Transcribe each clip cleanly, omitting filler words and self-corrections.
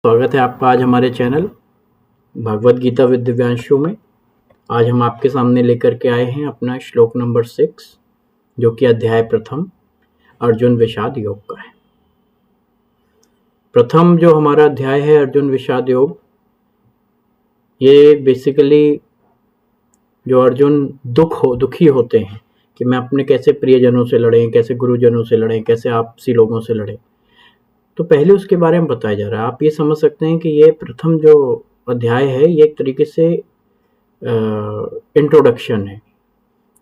स्वागत है आपका आज हमारे चैनल भगवत गीता विद दिव्यांशु में। आज हम आपके सामने लेकर के आए हैं अपना श्लोक नंबर 6, जो कि अध्याय प्रथम अर्जुन विषाद योग का है। प्रथम जो हमारा अध्याय है अर्जुन विषाद योग, ये बेसिकली जो अर्जुन दुखी होते हैं कि मैं अपने कैसे प्रियजनों से लड़ें, कैसे गुरुजनों से लड़ें, कैसे आपसी लोगों से लड़ें, तो पहले उसके बारे में बताया जा रहा है। आप ये समझ सकते हैं कि ये प्रथम जो अध्याय है ये एक तरीके से इंट्रोडक्शन है,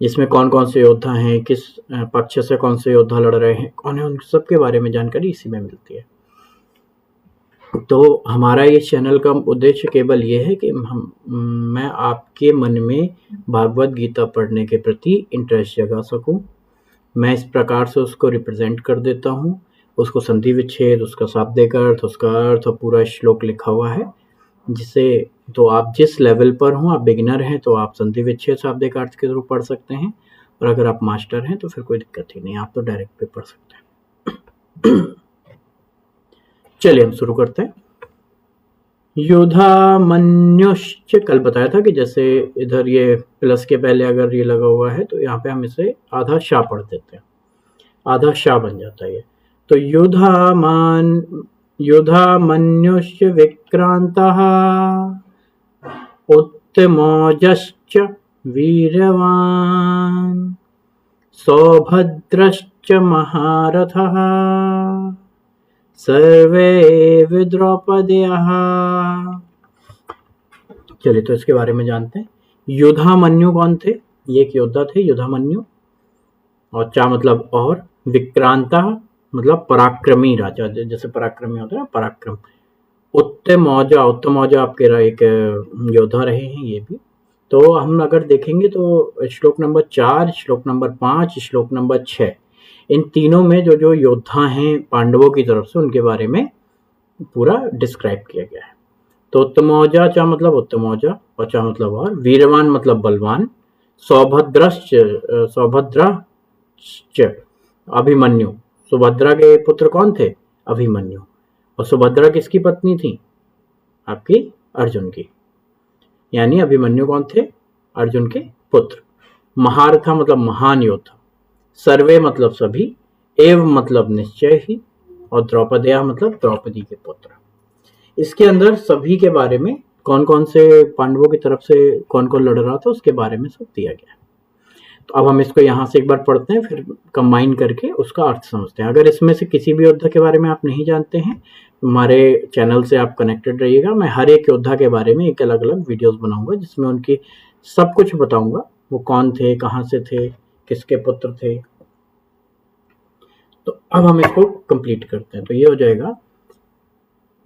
जिसमें कौन कौन से योद्धा हैं, किस पक्ष से कौन से योद्धा लड़ रहे हैं, कौन है, उन सब के बारे में जानकारी इसी में मिलती है। तो हमारा ये चैनल का उद्देश्य केवल ये है कि मैं आपके मन में भागवत गीता पढ़ने के प्रति इंटरेस्ट जगा सकूं। मैं इस प्रकार से उसको रिप्रेजेंट कर देता हूं, उसको संधि विच्छेद, उसका शाब्दिक अर्थ, उसका अर्थ और पूरा श्लोक लिखा हुआ है, जिसे तो आप जिस लेवल पर हों, आप बिगिनर हैं तो आप संधि विच्छेद शाब्दिक अर्थ के थ्रू पढ़ सकते हैं, और अगर आप मास्टर हैं तो फिर कोई दिक्कत ही नहीं, आप तो डायरेक्ट पे पढ़ सकते हैं। चलिए हम शुरू करते हैं। युधा मन्युश्च, कल बताया था कि जैसे इधर ये प्लस के पहले अगर ये लगा हुआ है तो यहाँ पे हम इसे आधा शाह पढ़ देते हैं, आधा शाह बन जाता है ये। तो युधा मन्युश्च विक्रांतः उत्तमोजश्च वीरवान् सौभद्रश्च महारथः सर्वे द्रौपदेयः। चलिए तो इसके बारे में जानते हैं। युधामन्यु कौन थे? ये एक योद्धा थे युधामन्यु, और चा मतलब और, विक्रांता मतलब पराक्रमी राजा, जैसे पराक्रमी होता है ना, पराक्रम। उत्तमौजा, उत्तमौजा आपके एक योद्धा रहे हैं ये भी। तो हम अगर देखेंगे तो श्लोक नंबर 4, श्लोक नंबर 5, श्लोक नंबर 6, इन तीनों में जो जो योद्धा हैं पांडवों की तरफ से, उनके बारे में पूरा डिस्क्राइब किया गया है। तो उत्तमौजा, चा मतलब उत्तमौजा, और चा मतलब और, वीरवान मतलब बलवान, सौभद्रश्च अभिमन्यु, सुभद्रा के पुत्र कौन थे? अभिमन्यु। और सुभद्रा किसकी पत्नी थी? आपकी अर्जुन की। यानी अभिमन्यु कौन थे? अर्जुन के पुत्र। महारथा मतलब महान योद्धा, सर्वे मतलब सभी, एव मतलब निश्चय ही, और द्रौपदेया मतलब द्रौपदी के पुत्र। इसके अंदर सभी के बारे में, कौन कौन से पांडवों की तरफ से कौन कौन लड़ रहा था उसके बारे में सब दिया गया है। तो अब हम इसको यहाँ से एक बार पढ़ते हैं, फिर कंबाइन करके उसका अर्थ समझते हैं। अगर इसमें से किसी भी योद्धा के बारे में आप नहीं जानते हैं, हमारे चैनल से आप कनेक्टेड रहिएगा। मैं हर एक योद्धा के बारे में एक अलग अलग वीडियोस बनाऊंगा, जिसमें उनकी सब कुछ बताऊंगा, वो कौन थे, कहाँ से थे, किसके पुत्र थे। तो अब हम इसको कंप्लीट करते हैं। तो ये हो जाएगा,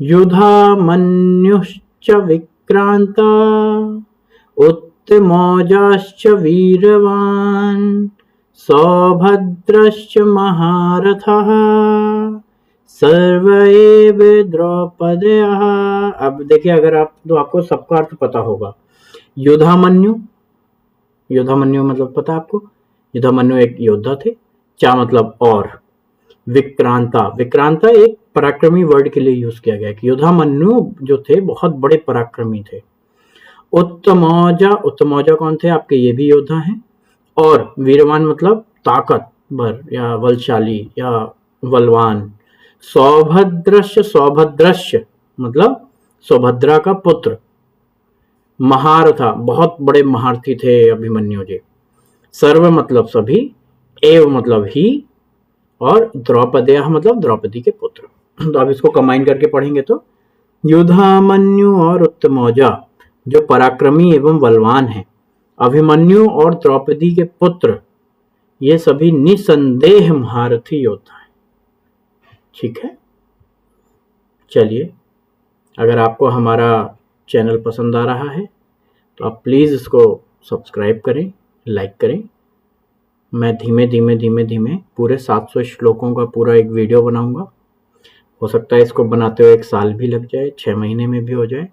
युधामन्युश्च विक्रांता उत्तमौजाश्च वीरवान् सौभद्रश्च महारथः सर्वे द्रौपदेयः। अब देखिए, अगर आप तो आपको सबका अर्थ पता होगा। युधामन्यु, युधामन्यु मतलब पता आपको, युधामन्यु एक योद्धा थे। चा मतलब और, विक्रांता, विक्रांता एक पराक्रमी वर्ड के लिए यूज किया गया कि युधामन्यु जो थे बहुत बड़े पराक्रमी थे। उत्तमौजा, उत्तमौजा कौन थे? आपके ये भी योद्धा हैं। और वीरवान मतलब ताकतवर या बलशाली या बलवान। सौभद्रश्च, सौभद्रश्च मतलब सौभद्रा का पुत्र। महारथा, बहुत बड़े महारथी थे अभिमन्यु जी। सर्व मतलब सभी, एव मतलब ही, और द्रौपदेय मतलब द्रौपदी के पुत्र। तो अब इसको कंबाइन करके पढ़ेंगे तो, युधामन्यु और उत्तमौजा जो पराक्रमी एवं बलवान हैं, अभिमन्यु और द्रौपदी के पुत्र, ये सभी निसंदेह महारथी योद्धा हैं। ठीक है। चलिए, अगर आपको हमारा चैनल पसंद आ रहा है तो आप प्लीज़ इसको सब्सक्राइब करें, लाइक करें। मैं धीमे धीमे पूरे 700 श्लोकों का पूरा एक वीडियो बनाऊंगा। हो सकता है इसको बनाते हुए 1 साल भी लग जाए, 6 महीने में भी हो जाए।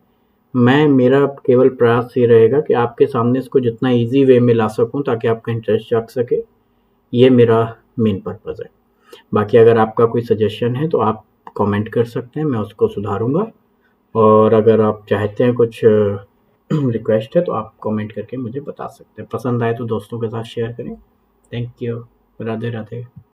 मेरा केवल प्रयास ये रहेगा कि आपके सामने इसको जितना इजी वे में ला सकूं, ताकि आपका इंटरेस्ट जाग सके। ये मेरा मेन पर्पज़ है। बाकी अगर आपका कोई सजेशन है तो आप कमेंट कर सकते हैं, मैं उसको सुधारूंगा और अगर आप चाहते हैं कुछ रिक्वेस्ट है तो आप कमेंट करके मुझे बता सकते हैं। पसंद आए तो दोस्तों के साथ शेयर करें। Thank you. राधे राधे।